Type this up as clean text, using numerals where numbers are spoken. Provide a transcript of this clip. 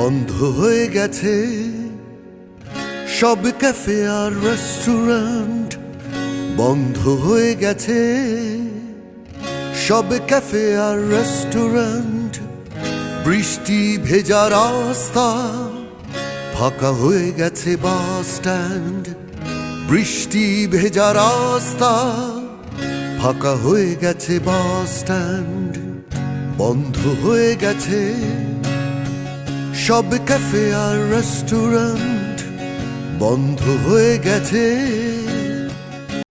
বন্ধ হয়ে গেছে সব ক্যাফে আর রেস্টুরেন্ট, বন্ধ হয়ে গেছে সব ক্যাফে আর রেস্টুরেন্ট। বৃষ্টি ভেজা রাস্তা, ফাঁকা হয়ে গেছে বাস স্ট্যান্ড। বৃষ্টি ভেজা রাস্তা, ফাঁকা হয়ে গেছে বাস স্ট্যান্ড। বন্ধ হয়ে গেছে সব ক্যাফে আর রেস্টুরেন্ট, বন্ধ হয়ে গেছে